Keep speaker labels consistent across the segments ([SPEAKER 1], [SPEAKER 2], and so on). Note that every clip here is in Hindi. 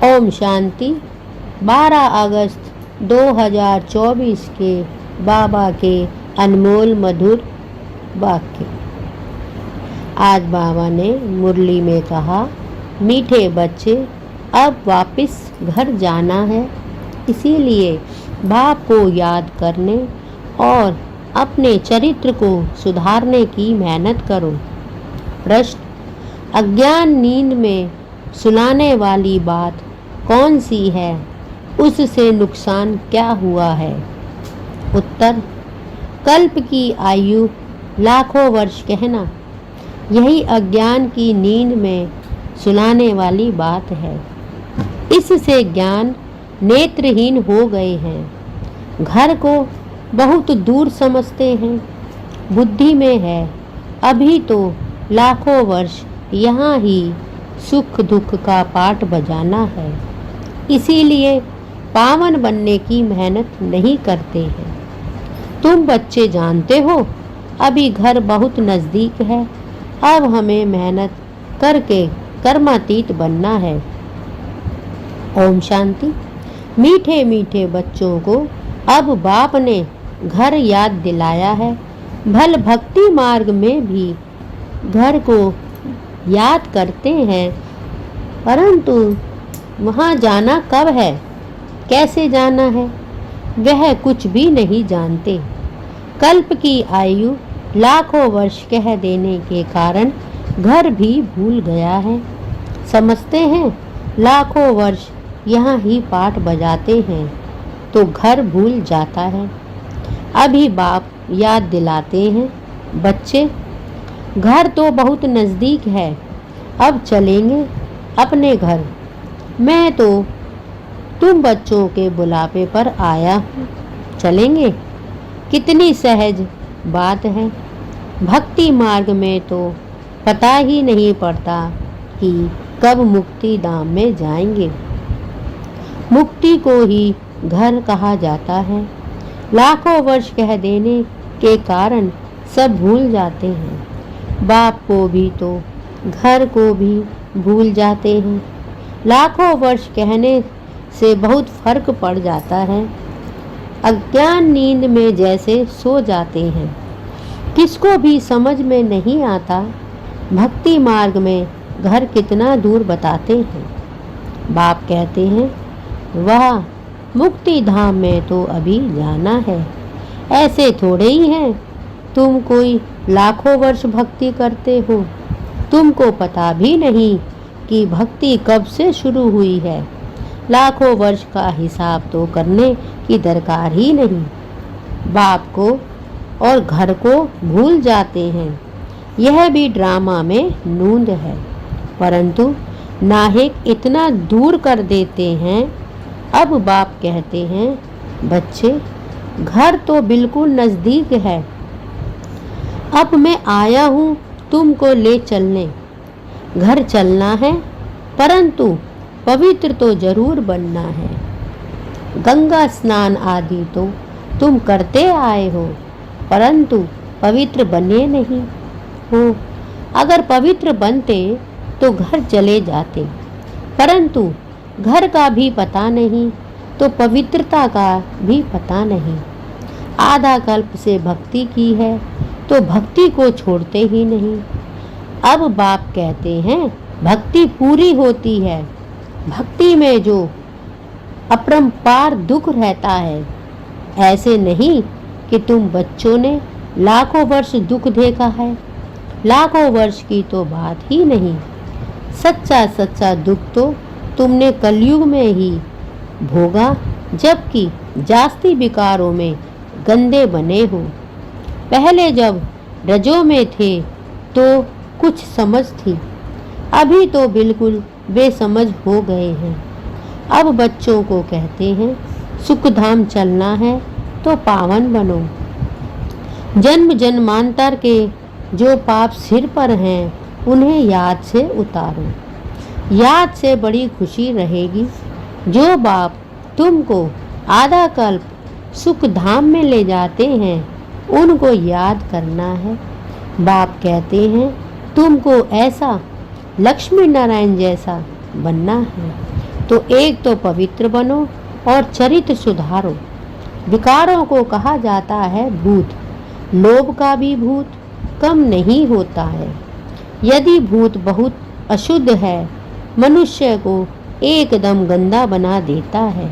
[SPEAKER 1] ओम शांति। 12 अगस्त 2024 के बाबा के अनमोल मधुर वाक्य। आज बाबा ने मुरली में कहा, मीठे बच्चे, अब वापस घर जाना है, इसीलिए बाप को याद करने और अपने चरित्र को सुधारने की मेहनत करो। प्रश्न, अज्ञान नींद में सुनाने वाली बात कौन सी है, उससे नुकसान क्या हुआ है? उत्तर, कल्प की आयु लाखों वर्ष कहना, यही अज्ञान की नींद में सुनाने वाली बात है। इससे ज्ञान नेत्रहीन हो गए हैं। घर को बहुत दूर समझते हैं, बुद्धि में है अभी तो लाखों वर्ष यहाँ ही सुख दुख का पाठ बजाना है, इसीलिए पावन बनने की मेहनत नहीं करते हैं। तुम बच्चे जानते हो अभी घर बहुत नज़दीक है, अब हमें मेहनत करके कर्मातीत बनना है। ओम शांति। मीठे मीठे बच्चों को अब बाप ने घर याद दिलाया है। भल भक्ति मार्ग में भी घर को याद करते हैं, परंतु वहाँ जाना कब है, कैसे जाना है, वह कुछ भी नहीं जानते। कल्प की आयु लाखों वर्ष कह देने के कारण घर भी भूल गया है। समझते हैं लाखों वर्ष यहाँ ही पाठ बजाते हैं तो घर भूल जाता है। अभी बाप याद दिलाते हैं, बच्चे घर तो बहुत नज़दीक है, अब चलेंगे अपने घर। मैं तो तुम बच्चों के बुलावे पर आया हूँ, चलेंगे। कितनी सहज बात है। भक्ति मार्ग में तो पता ही नहीं पड़ता कि कब मुक्ति धाम में जाएंगे। मुक्ति को ही घर कहा जाता है। लाखों वर्ष कह देने के कारण सब भूल जाते हैं। बाप को भी तो घर को भी भूल जाते हैं। लाखों वर्ष कहने से बहुत फर्क पड़ जाता है। अज्ञान नींद में जैसे सो जाते हैं। किसको भी समझ में नहीं आता भक्ति मार्ग में घर कितना दूर बताते हैं। बाप कहते हैं, वाह, मुक्ति धाम में तो अभी जाना है। ऐसे थोड़े ही हैं तुम कोई लाखों वर्ष भक्ति करते हो, तुमको पता भी नहीं कि भक्ति कब से शुरू हुई है। लाखों वर्ष का हिसाब तो करने की दरकार ही नहीं। बाप को और घर को भूल जाते हैं। यह भी ड्रामा में नूंद है, परंतु नाहिक इतना दूर कर देते हैं। अब बाप कहते हैं, बच्चे घर तो बिल्कुल नज़दीक है, अब मैं आया हूँ तुमको ले चलने। घर चलना है, परंतु पवित्र तो जरूर बनना है। गंगा स्नान आदि तो तुम करते आए हो, परंतु पवित्र बने नहीं हो। अगर पवित्र बनते तो घर चले जाते, परंतु घर का भी पता नहीं तो पवित्रता का भी पता नहीं। आधा कल्प से भक्ति की है तो भक्ति को छोड़ते ही नहीं। अब बाप कहते हैं, भक्ति पूरी होती है। भक्ति में जो अपरंपार दुख रहता है, ऐसे नहीं कि तुम बच्चों ने लाखों वर्ष दुख देखा है। लाखों वर्ष की तो बात ही नहीं। सच्चा सच्चा दुख तो तुमने कलयुग में ही भोगा, जबकि जास्ती विकारों में गंदे बने हो। पहले जब रजों में थे तो कुछ समझ थी, अभी तो बिल्कुल बेसमझ हो गए हैं। अब बच्चों को कहते हैं, सुखधाम चलना है तो पावन बनो। जन्म जन्मांतर के जो पाप सिर पर हैं, उन्हें याद से उतारो। याद से बड़ी खुशी रहेगी। जो बाप तुमको आधा कल्प सुख धाम में ले जाते हैं, उनको याद करना है। बाप कहते हैं, तुमको ऐसा लक्ष्मी नारायण जैसा बनना है, तो एक तो पवित्र बनो और चरित्र सुधारो। विकारों को कहा जाता है भूत। लोभ का भी भूत कम नहीं होता है। यदि भूत बहुत अशुद्ध है, मनुष्य को एकदम गंदा बना देता है।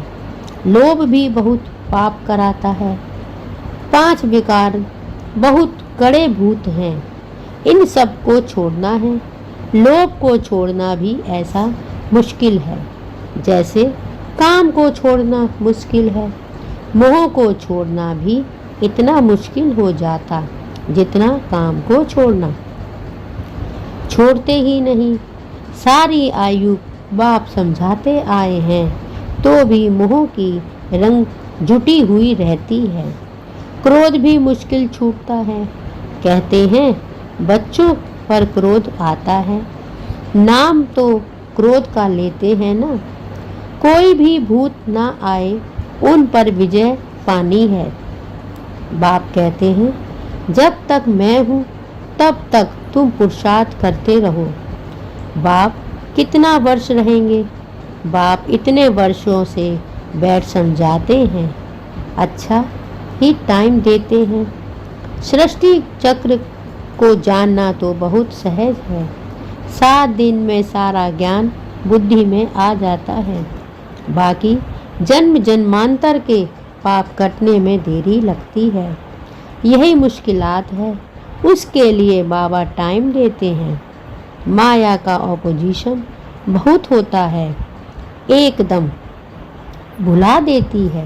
[SPEAKER 1] लोभ भी बहुत पाप कराता है। 5 विकार बहुत कड़े भूत हैं। इन सब को छोड़ना है। लोभ को छोड़ना भी ऐसा मुश्किल है जैसे काम को छोड़ना मुश्किल है। मोह को छोड़ना भी इतना मुश्किल हो जाता जितना काम को छोड़ना। छोड़ते ही नहीं। सारी आयु बाप समझाते आए हैं तो भी मोह की रंग जुटी हुई रहती है। क्रोध भी मुश्किल छूटता है। कहते हैं बच्चों पर क्रोध आता है। नाम तो क्रोध का लेते हैं ना। कोई भी भूत ना आए, उन पर विजय पानी है। बाप कहते हैं जब तक मैं हूँ तब तक तुम पुरुषार्थ करते रहो। बाप कितना वर्ष रहेंगे? बाप इतने वर्षों से बैठ समझाते हैं। अच्छा ही टाइम देते हैं। सृष्टि चक्र को जानना तो बहुत सहज है। 7 दिन में सारा ज्ञान बुद्धि में आ जाता है। बाकी जन्म जन्मांतर के पाप कटने में देरी लगती है। यही मुश्किलात है। उसके लिए बाबा टाइम देते हैं। माया का ऑपोजिशन बहुत होता है, एकदम भुला देती है।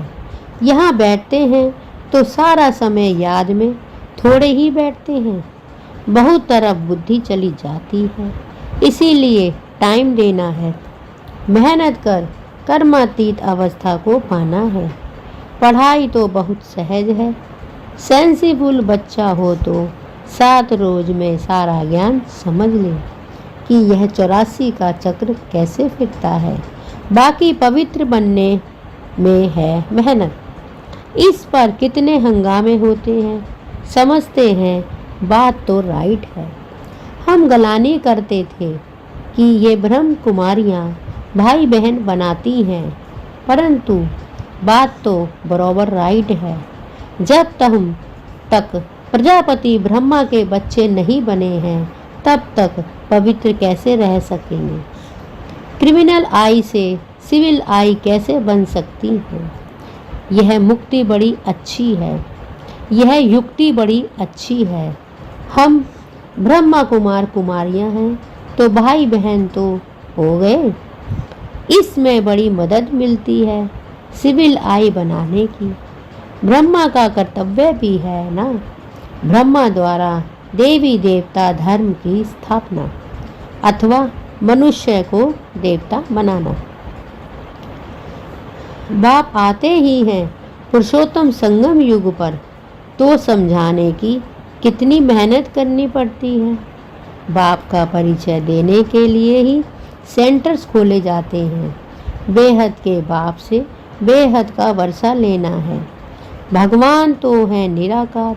[SPEAKER 1] यहाँ बैठते हैं तो सारा समय याद में थोड़े ही बैठते हैं। बहुत तरफ बुद्धि चली जाती है। इसीलिए टाइम देना है। मेहनत कर कर्मातीत अवस्था को पाना है। पढ़ाई तो बहुत सहज है। सेंसिबल बच्चा हो तो 7 रोज में सारा ज्ञान समझ ले कि यह 84 का चक्र कैसे फिरता है। बाकी पवित्र बनने में है मेहनत। इस पर कितने हंगामे होते हैं। समझते हैं बात तो राइट है। हम गलानी करते थे कि ये ब्रह्म कुमारियाँ भाई बहन बनाती हैं, परंतु बात तो बराबर राइट है। जब तक प्रजापति ब्रह्मा के बच्चे नहीं बने हैं तब तक पवित्र कैसे रह सकेंगे? क्रिमिनल आई से सिविल आई कैसे बन सकती है? यह मुक्ति बड़ी अच्छी है। यह युक्ति बड़ी अच्छी है। हम ब्रह्मा कुमार कुमारियां हैं तो भाई बहन तो हो गए। इसमें बड़ी मदद मिलती है सिविल आई बनाने की। ब्रह्मा का कर्तव्य भी है ना। ब्रह्मा द्वारा देवी देवता धर्म की स्थापना अथवा मनुष्य को देवता बनाना। बाप आते ही हैं पुरुषोत्तम संगम युग पर तो समझाने की कितनी मेहनत करनी पड़ती है। बाप का परिचय देने के लिए ही सेंटर्स खोले जाते हैं। बेहद के बाप से बेहद का वर्षा लेना है। भगवान तो है निराकार।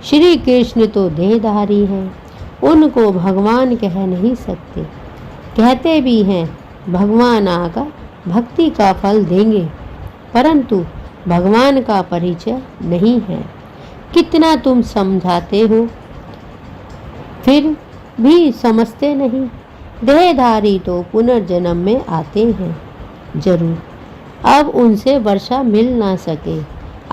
[SPEAKER 1] श्री कृष्ण तो देहधारी हैं। उनको भगवान कह नहीं सकते। कहते भी हैं भगवान आकर भक्ति का फल देंगे, परंतु भगवान का परिचय नहीं है। कितना तुम समझाते हो फिर भी समझते नहीं। देहधारी तो पुनर्जन्म में आते हैं जरूर। अब उनसे वर्षा मिल ना सके।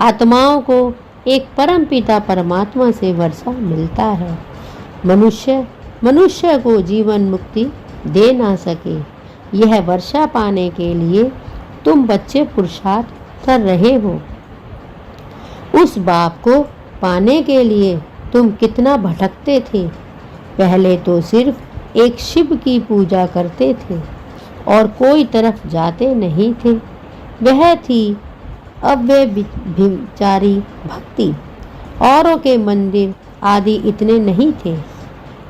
[SPEAKER 1] आत्माओं को एक परम पिता परमात्मा से वर्षा मिलता है। मनुष्य को जीवन मुक्ति दे ना सके। यह वर्षा पाने के लिए तुम बच्चे पुरुषार्थ कर रहे हो। उस बाप को पाने के लिए तुम कितना भटकते थे। पहले तो सिर्फ एक शिव की पूजा करते थे और कोई तरफ जाते नहीं थे। वह थी अव्यभिचारी भक्ति। औरों के मंदिर आदि इतने नहीं थे।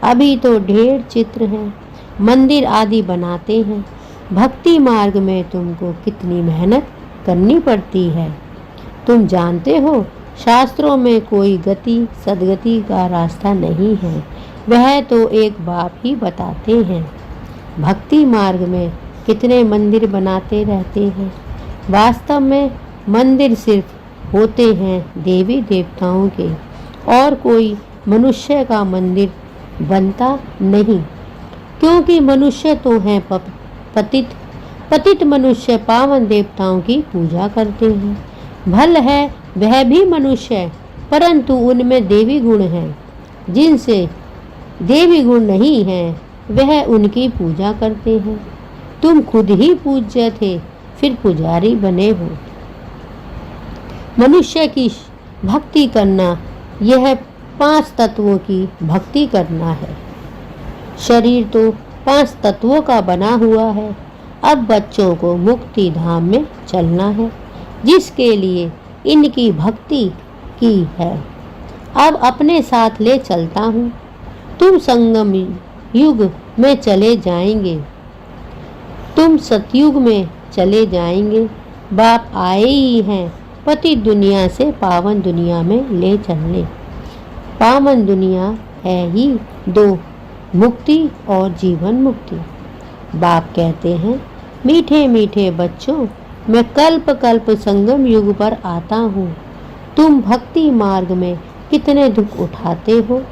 [SPEAKER 1] अभी तो ढेर चित्र हैं, मंदिर आदि बनाते हैं। भक्ति मार्ग में तुमको कितनी मेहनत करनी पड़ती है। तुम जानते हो शास्त्रों में कोई गति सदगति का रास्ता नहीं है। वह तो एक बाप ही बताते हैं। भक्ति मार्ग में कितने मंदिर बनाते रहते हैं। वास्तव में मंदिर सिर्फ होते हैं देवी देवताओं के, और कोई मनुष्य का मंदिर बनता नहीं, क्योंकि मनुष्य तो हैं पतित। पतित मनुष्य पावन देवताओं की पूजा करते हैं। भल है वह भी मनुष्य, परंतु उनमें देवी गुण हैं। जिनसे देवी गुण नहीं हैं वह उनकी पूजा करते हैं। तुम खुद ही पूज्य थे, फिर पुजारी बने हो। मनुष्य की भक्ति करना यह 5 तत्वों की भक्ति करना है। शरीर तो 5 तत्वों का बना हुआ है। अब बच्चों को मुक्ति धाम में चलना है, जिसके लिए इनकी भक्ति की है। अब अपने साथ ले चलता हूँ। तुम संगम युग में चले जाएंगे, तुम सतयुग में चले जाएंगे। बाप आए ही हैं पति दुनिया से पावन दुनिया में ले चलने। पावन दुनिया है ही 2, मुक्ति और जीवन मुक्ति। बाप कहते हैं, मीठे मीठे बच्चों, मैं कल्प कल्प संगम युग पर आता हूँ। तुम भक्ति मार्ग में कितने दुख उठाते हो।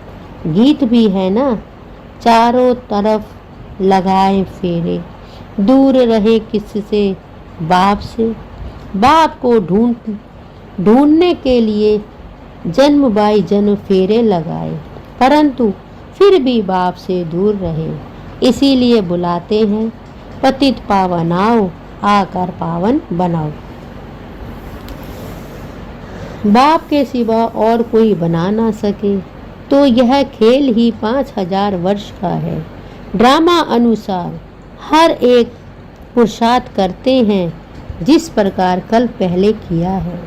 [SPEAKER 1] गीत भी है ना, चारों तरफ लगाए फेरे, दूर रहे किससे बाप से। बाप को ढूंढने के लिए जन्म बाई जन्म फेरे लगाए, परंतु फिर भी बाप से दूर रहे। इसीलिए बुलाते हैं, पतित पावन आओ, आकर पावन बनाओ। बाप के सिवा और कोई बना ना सके, तो यह खेल ही 5000 वर्ष का है। ड्रामा अनुसार हर एक पुरुषार्थ करते हैं, जिस प्रकार कल पहले किया है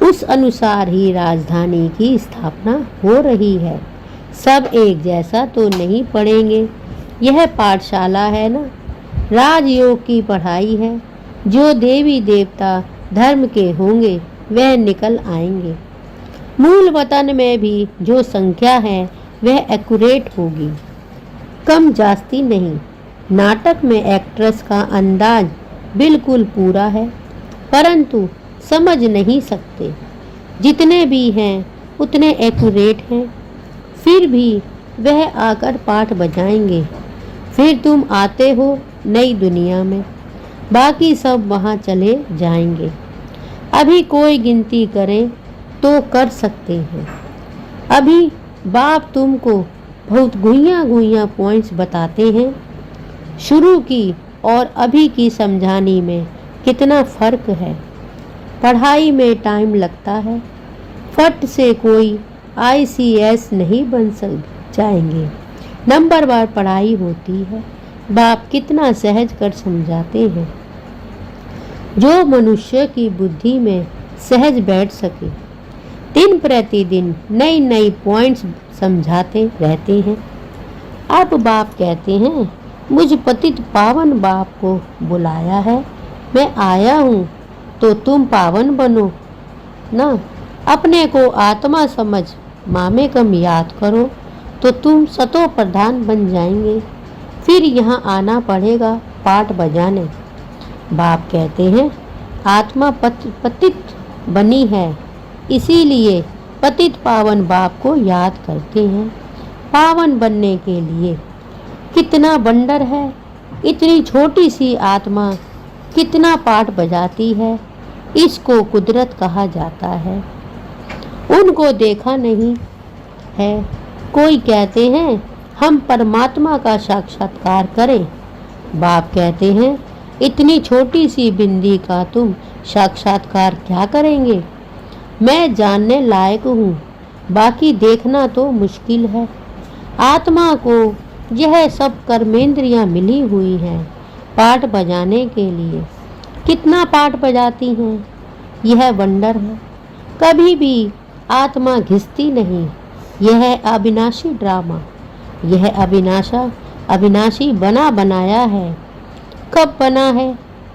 [SPEAKER 1] उस अनुसार ही राजधानी की स्थापना हो रही है। सब एक जैसा तो नहीं पढ़ेंगे। यह पाठशाला है ना, राजयोग की पढ़ाई है। जो देवी देवता धर्म के होंगे वह निकल आएंगे। मूल वतन में भी जो संख्या है वह एक्यूरेट होगी, कम जास्ती नहीं। नाटक में एक्ट्रेस का अंदाज बिल्कुल पूरा है, परंतु समझ नहीं सकते। जितने भी हैं उतने एक्यूरेट हैं। फिर भी वह आकर पाठ बजाएंगे। फिर तुम आते हो नई दुनिया में, बाकी सब वहाँ चले जाएंगे। अभी कोई गिनती करें तो कर सकते हैं। अभी बाप तुमको बहुत गुइयाँ पॉइंट्स बताते हैं। शुरू की और अभी की समझाने में कितना फ़र्क है। पढ़ाई में टाइम लगता है। फट से कोई ICS नहीं बन जाएंगे। नंबरवार पढ़ाई होती है। बाप कितना सहज कर समझाते हैं, जो मनुष्य की बुद्धि में सहज बैठ सके। दिन प्रतिदिन नई नई पॉइंट्स समझाते रहते हैं। अब बाप कहते हैं, मुझ पतित पावन बाप को बुलाया है, मैं आया हूँ तो तुम पावन बनो ना। अपने को आत्मा समझ मामे कम याद करो तो तुम सतो प्रधान बन जाएंगे। फिर यहाँ आना पड़ेगा पाठ बजाने। बाप कहते हैं, आत्मा पतित बनी है, इसीलिए पतित पावन बाप को याद करते हैं। पावन बनने के लिए कितना बंडर है। इतनी छोटी सी आत्मा कितना पाठ बजाती है। इसको कुदरत कहा जाता है। उनको देखा नहीं है। कोई कहते हैं हम परमात्मा का साक्षात्कार करें। बाप कहते हैं, इतनी छोटी सी बिंदी का तुम साक्षात्कार क्या करेंगे। मैं जानने लायक हूँ, बाकी देखना तो मुश्किल है। आत्मा को यह सब कर्मेंद्रियाँ मिली हुई हैं पाठ बजाने के लिए। कितना पाठ बजाती हैं, यह वंडर है। कभी भी आत्मा घिसती नहीं। यह अविनाशी ड्रामा, यह अविनाशी बना बनाया है। कब बना है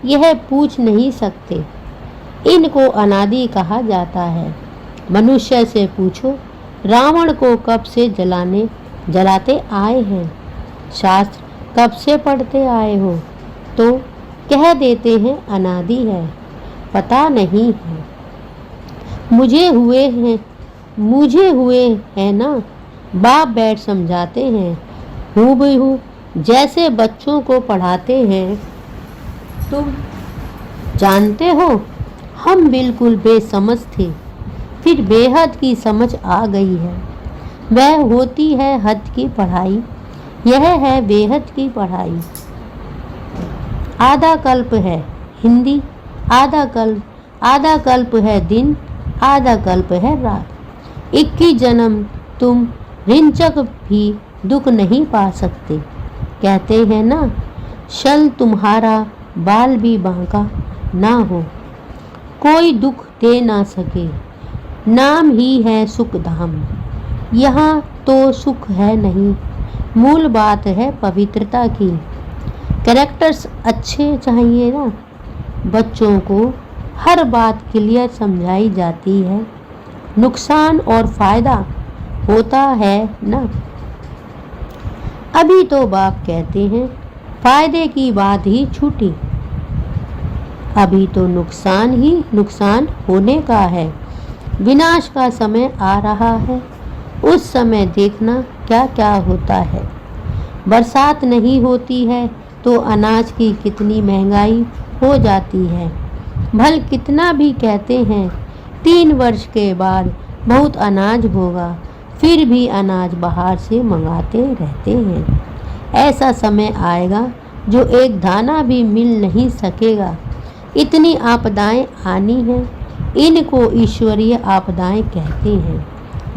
[SPEAKER 1] यह पूछ नहीं सकते। इनको अनादि कहा जाता है। मनुष्य से पूछो, रावण को कब से जलाते आए हैं। शास्त्र कब से पढ़ते आए हो। तो कह देते हैं अनादि है, पता नहीं है। मुझे हुए हैं ना, बाप बैठ समझाते हैं हूबहू, जैसे बच्चों को पढ़ाते हैं। तुम जानते हो, हम बिल्कुल बेसमझ थे, फिर बेहद की समझ आ गई है। वह होती है हद की पढ़ाई, यह है बेहद की पढ़ाई। आधा कल्प है हिंदी, आधा कल्प है दिन, आधा कल्प है रात। 21 जन्म तुम रिंचक भी दुख नहीं पा सकते। कहते हैं ना, शल तुम्हारा बाल भी बांका ना हो, कोई दुख दे ना सके। नाम ही है सुख धाम, यहाँ तो सुख है नहीं, मूल बात है पवित्रता की। कैरेक्टर्स अच्छे चाहिए ना, बच्चों को हर बात क्लियर समझाई जाती है, नुकसान और फायदा होता है ना। अभी तो बाप कहते हैं फायदे की बात ही छूटी, अभी तो नुकसान ही नुकसान होने का है। विनाश का समय आ रहा है, उस समय देखना क्या क्या होता है। बरसात नहीं होती है तो अनाज की कितनी महंगाई हो जाती है। भल कितना भी कहते हैं 3 वर्ष के बाद बहुत अनाज होगा, फिर भी अनाज बाहर से मंगाते रहते हैं। ऐसा समय आएगा जो एक दाना भी मिल नहीं सकेगा। इतनी आपदाएं आनी हैं, इनको ईश्वरीय आपदाएं कहते हैं।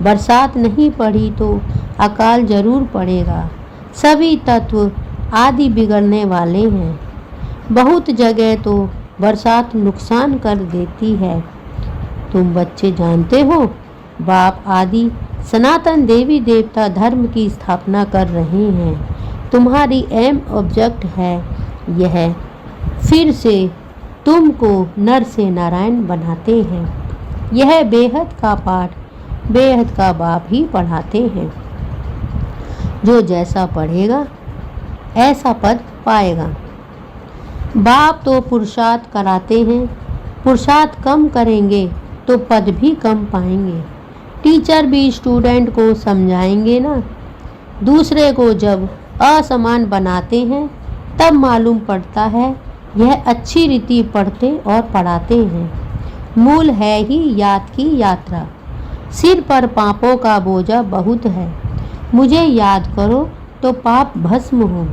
[SPEAKER 1] बरसात नहीं पड़ी तो अकाल जरूर पड़ेगा। सभी तत्व आदि बिगड़ने वाले हैं। बहुत जगह तो बरसात नुकसान कर देती है। तुम बच्चे जानते हो, बाप आदि सनातन देवी देवता धर्म की स्थापना कर रहे हैं। तुम्हारी एम ऑब्जेक्ट है यह, फिर से तुमको नर से नारायण बनाते हैं। यह बेहद का पाठ बेहद का बाप ही पढ़ाते हैं। जो जैसा पढ़ेगा ऐसा पद पाएगा। बाप तो पुरुषार्थ कराते हैं, पुरुषार्थ कम करेंगे तो पद भी कम पाएंगे। टीचर भी स्टूडेंट को समझाएंगे ना। दूसरे को जब असमान बनाते हैं तब मालूम पड़ता है यह अच्छी रीति पढ़ते और पढ़ाते हैं। मूल है ही याद की यात्रा। सिर पर पापों का बोझा बहुत है, मुझे याद करो तो पाप भस्म हो।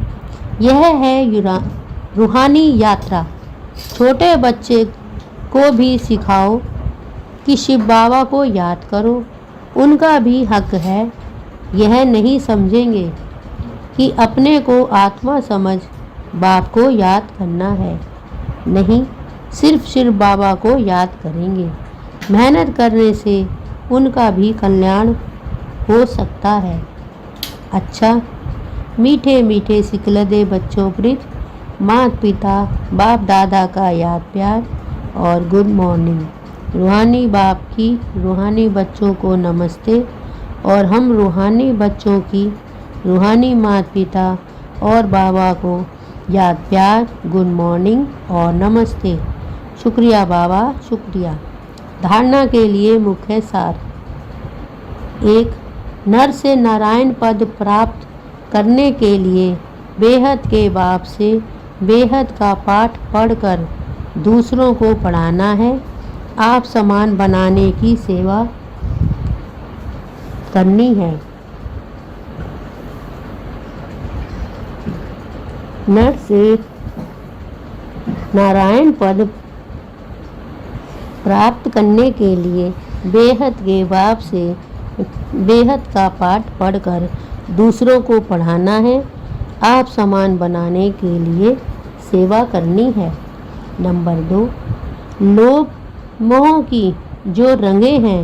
[SPEAKER 1] यह है रूहानी यात्रा। छोटे बच्चे को भी सिखाओ कि शिव बाबा को याद करो, उनका भी हक है। यह नहीं समझेंगे कि अपने को आत्मा समझ बाप को याद करना है, नहीं, सिर्फ बाबा को याद करेंगे। मेहनत करने से उनका भी कल्याण हो सकता है। अच्छा, मीठे मीठे सिकलदे बच्चों प्रीत, माता पिता बाप दादा का याद प्यार और गुड मॉर्निंग। रूहानी बाप की रूहानी बच्चों को नमस्ते, और हम रूहानी बच्चों की रूहानी माता पिता और बाबा को याद प्यार, गुड मॉर्निंग और नमस्ते। शुक्रिया बाबा, शुक्रिया। धारणा के लिए मुख्य सार। 1. नर से नारायण पद प्राप्त करने के लिए बेहद के बाप से बेहद का पाठ पढ़कर दूसरों को पढ़ाना है। आप समान बनाने की सेवा करनी है। नर से नारायण पद प्राप्त करने के लिए बेहद के बाप से बेहद का पाठ पढ़कर दूसरों को पढ़ाना है। आप समान बनाने के लिए सेवा करनी है। नंबर 2, लोभ मोह की जो रंगे हैं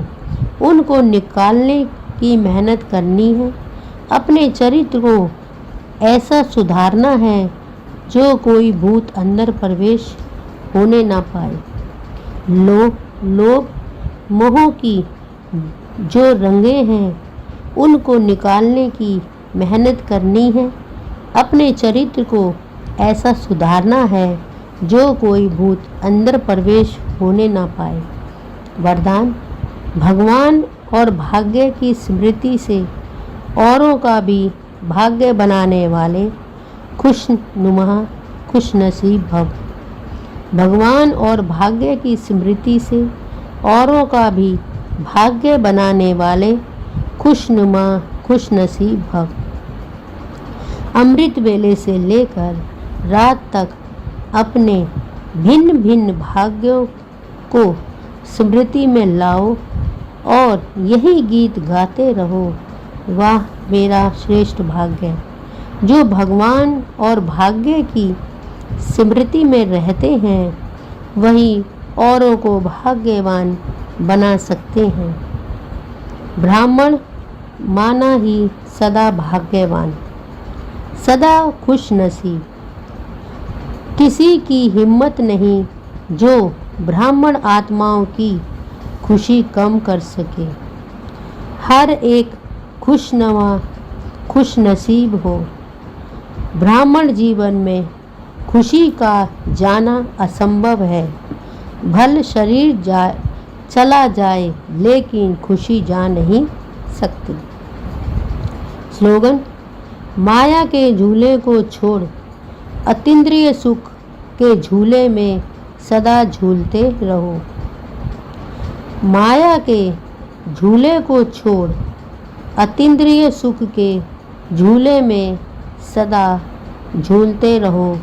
[SPEAKER 1] उनको निकालने की मेहनत करनी है। अपने चरित्र को ऐसा सुधारना है जो कोई भूत अंदर प्रवेश होने ना पाए। लोभ मोह की जो रंगे हैं उनको निकालने की मेहनत करनी है। अपने चरित्र को ऐसा सुधारना है जो कोई भूत अंदर प्रवेश होने ना पाए। वरदान, भगवान और भाग्य की स्मृति से औरों का भी भाग्य बनाने वाले खुशनुमा खुशनसीब भव। भगवान और भाग्य की स्मृति से औरों का भी भाग्य बनाने वाले खुशनुमा खुशनसीब भव। अमृत वेले से लेकर रात तक अपने भिन्न भिन्न भाग्यों को स्मृति में लाओ और यही गीत गाते रहो। वाह मेरा श्रेष्ठ भाग्य। जो भगवान और भाग्य की स्मृति में रहते हैं वही औरों को भाग्यवान बना सकते हैं। ब्राह्मण माना ही सदा भाग्यवान, सदा खुश नसीब। किसी की हिम्मत नहीं जो ब्राह्मण आत्माओं की खुशी कम कर सके। हर एक खुशनवा खुश नसीब हो। ब्राह्मण जीवन में खुशी का जाना असंभव है। भल शरीर चला जाए लेकिन खुशी जा नहीं सकती। स्लोगन, माया के झूले को छोड़ अतीन्द्रिय सुख के झूले में सदा झूलते रहो। माया के झूले को छोड़ अतीन्द्रिय सुख के झूले में सदा झूलते रहो।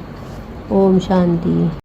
[SPEAKER 1] ओम शांति।